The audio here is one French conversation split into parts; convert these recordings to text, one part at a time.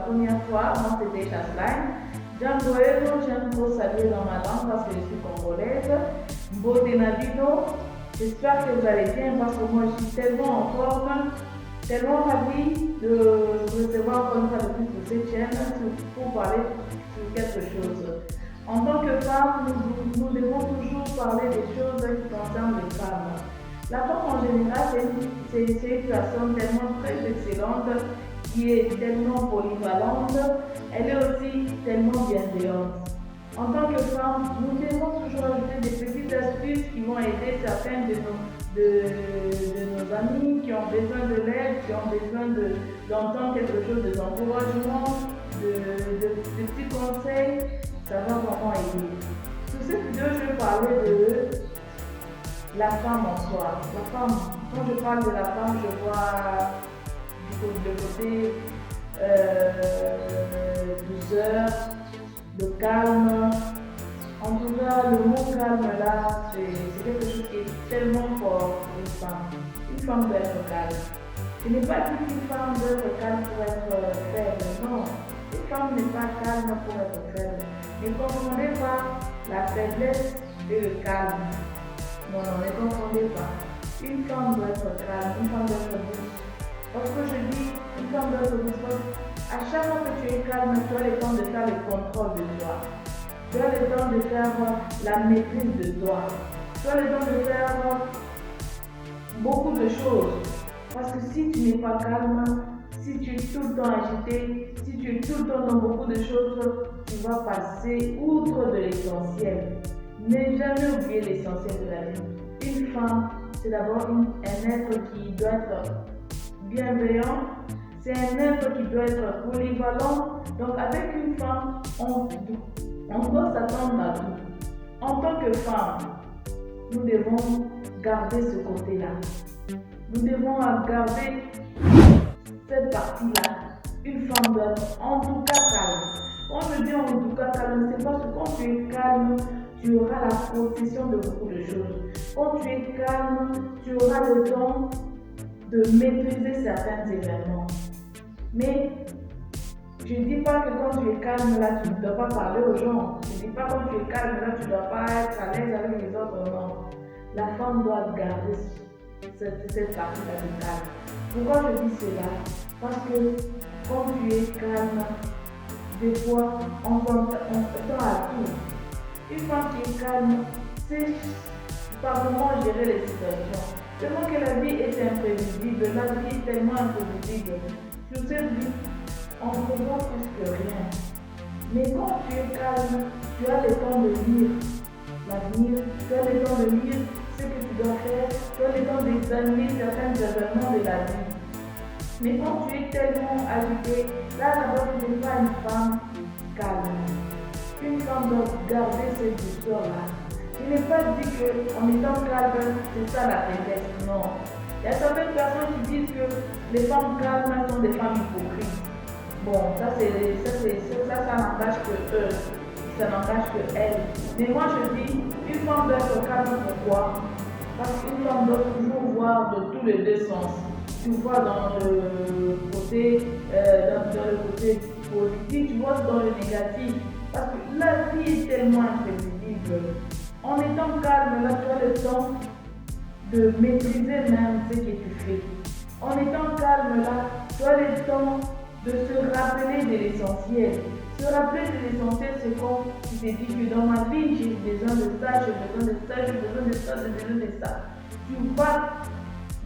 première fois, moi c'était Chasline. Jamboelo, j'aime trop saluer dans ma langue parce que je suis congolaise. Bodenavino, j'espère que vous allez bien parce que moi je suis tellement en forme, tellement ravie de recevoir encore une fois de plus sur cette chaîne pour parler sur quelque chose. En tant que femme, nous devons toujours parler des choses qui concernent les femmes. La femme en général, c'est une personne tellement très excellente, qui est tellement polyvalente, elle est aussi tellement bienveillante. En tant que femme, nous devons toujours ajouter des petites astuces qui vont aider certains de nos amis qui ont besoin de l'aide, qui ont besoin d'entendre quelque chose d'encouragement, de petits conseils. Ça va vraiment aider. Sur cette vidéo, je vais parler de la femme en soi. La femme, quand je parle de la femme, je vois du côté douceur, de calme. En tout cas, le mot calme là, c'est quelque chose qui est tellement fort pour une femme. Une femme doit être calme. Je n'ai pas dit qu'une femme doit être calme pour être faible, non. Une femme n'est pas calme pour être faible. Ne confondez pas la faiblesse et le calme. Non, ne confondez pas. Une femme doit être calme, une femme doit être douce. Parce que je dis, une femme doit être douce. À chaque fois que tu es calme, tu as le temps de faire le contrôle de toi. Tu as le temps de faire la maîtrise de toi. Tu as le temps de faire beaucoup de choses. Parce que si tu n'es pas calme, si tu es tout le temps agité, si tu es tout le temps dans beaucoup de choses, tu vas passer outre de l'essentiel. Ne jamais oublier l'essentiel de la vie. Une femme, c'est d'abord un être qui doit être bienveillant, c'est un être qui doit être polyvalent. Donc avec une femme, on doit s'attendre à tout. En tant que femme, nous devons garder ce côté-là. Nous devons garder cette partie-là. Une femme doit être en tout cas calme. Quand je dis en tout cas calme, c'est parce que quand tu es calme, tu auras la possession de beaucoup de choses. Quand tu es calme, tu auras le temps de maîtriser certains événements. Mais je ne dis pas que quand tu es calme là, tu ne dois pas parler aux gens. Je ne dis pas que quand tu es calme là, tu ne dois pas être à l'aise avec les autres. Non. La femme doit garder cette partie-là de calme. Pourquoi je dis cela? Parce que quand tu es calme, des fois, on s'attend à tout. Une femme qui est calme, sait par comment gérer les situations. Tellement que la vie est imprévisible, la vie est tellement imprévisible. Sur cette vie, on ne voit plus que rien. Mais quand tu es calme, tu as le temps de lire l'avenir, tu as le temps de lire ce que tu dois faire, tu as le temps d'examiner certains événements de la vie. Mais quand tu es tellement agité, là d'abord tu n'es pas une femme calme. Une femme doit garder cette douceur-là. Je n'ai pas dit qu'en étant calme, c'est ça la faiblesse. Non. Il y a certaines personnes qui disent que les femmes calmes sont des femmes hypocrites. Bon, ça n'engage que eux. Ça n'engage que elles. Mais moi je dis, une femme doit être calme. Pourquoi? Parce qu'une femme doit toujours voir de tous les deux sens. Tu vois dans le côté positif, tu vois dans le négatif. Parce que la vie est tellement imprévisible. En étant calme, là, tu as le temps de maîtriser même ce que tu fais. En étant calme, là, tu as le temps de se rappeler de l'essentiel. Se rappeler de l'essentiel, c'est quand tu te dis que dans ma vie, j'ai besoin de ça, j'ai besoin de ça, j'ai besoin de ça, j'ai besoin de ça. Tu vas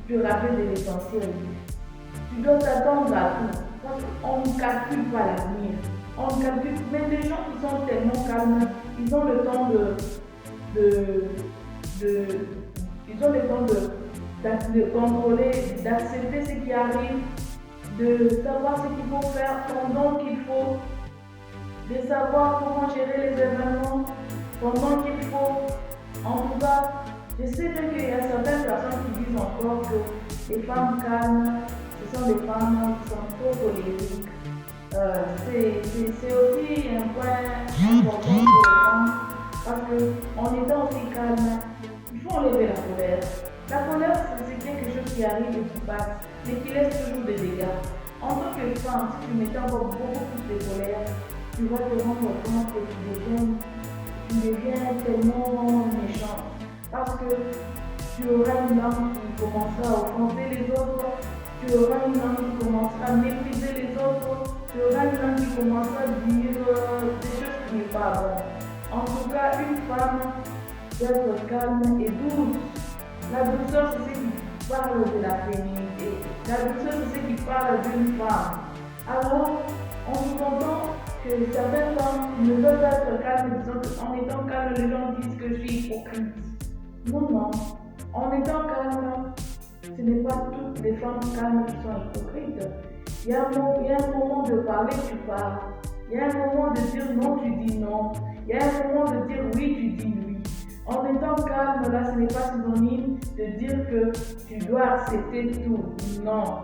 te rappeler de l'essentiel. Tu dois t'attendre à tout. Parce qu'on ne calcule pas l'avenir. On calcule, même les gens qui sont tellement calmes, ils ont le temps de contrôler, d'accepter ce qui arrive, de savoir ce qu'il faut faire pendant qu'il faut, de savoir comment gérer les événements pendant qu'il faut. En tout cas, je sais bien qu'il y a certaines personnes qui disent encore que les femmes calmes, ce sont des femmes qui sont trop colériques. C'est aussi un point important pour les femmes parce qu'en étant aussi calme, il faut enlever la colère. La colère, c'est quelque chose qui arrive et qui passe, mais qui laisse toujours des dégâts. En tant que femme, si tu mettais encore beaucoup plus de colère, tu vas te rendre compte que tu deviens tellement méchant. Parce que tu auras une langue qui commencera à offenser les autres, tu auras une langue qui commencera à mépriser les autres, tu auras une langue qui commencera à dire des choses qui n'est pas bon. En tout cas, une femme doit être calme et douce. La douceur, c'est ce qui parle de la féminité. La douceur, c'est ce qui parle d'une femme. Alors, on sous-entend que certaines femmes ne veulent pas être calmes, disant qu'en étant calme, les gens disent que je suis hypocrite. Non, non. En étant calme, ce n'est pas toutes les femmes calmes qui sont hypocrites. Il y a un moment de parler, tu parles. Il y a un moment de dire non, tu dis non. Il y a un moment de dire oui, tu dis oui. En étant calme, là, ce n'est pas synonyme de dire que tu dois accepter tout. Non.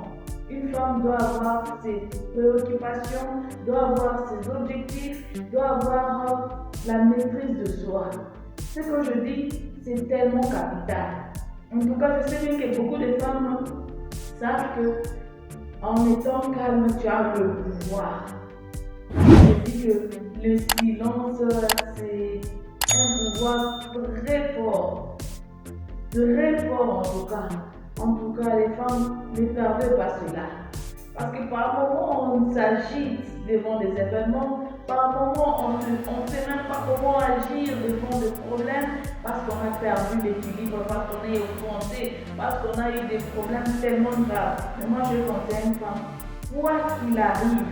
Une femme doit avoir ses préoccupations, doit avoir ses objectifs, doit avoir la maîtrise de soi. Ce que je dis, c'est tellement capital. En tout cas, je sais bien que beaucoup de femmes savent que en étant calme, tu as le pouvoir. Je dis que le silence, c'est un pouvoir très fort. Très fort en tout cas. En tout cas, les femmes ne perdent pas cela. Parce que par moments, on s'agite devant des événements, par moments, on ne sait même pas comment agir devant des problèmes parce qu'on a perdu l'équilibre, parce qu'on est offensé, parce qu'on a eu des problèmes tellement graves. Mais moi, je conseille à une femme, quoi qu'il arrive,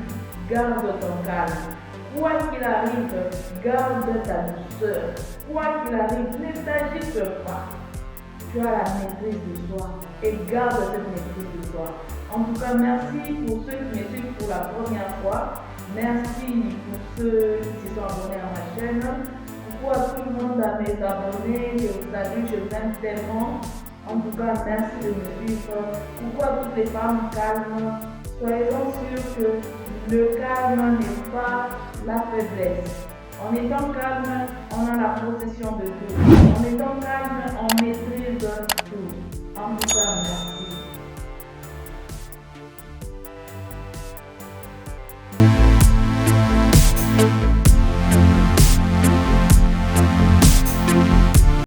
garde ton calme. Quoi qu'il arrive, garde ta douceur. Quoi qu'il arrive, ne t'agite pas. Tu as la maîtrise de soi et garde cette maîtrise de soi. En tout cas, merci pour ceux qui me suivent pour la première fois. Merci pour ceux qui se sont abonnés à ma chaîne. Coucou à tout le monde, à mes abonnés. Je vous salue, je vous aime tellement. En tout cas, merci de me suivre. Coucou à toutes les femmes calmes. Soyez-en sûrs que le calme n'est pas la faiblesse. En étant calme, on a la possession de tout. En étant calme, on maîtrise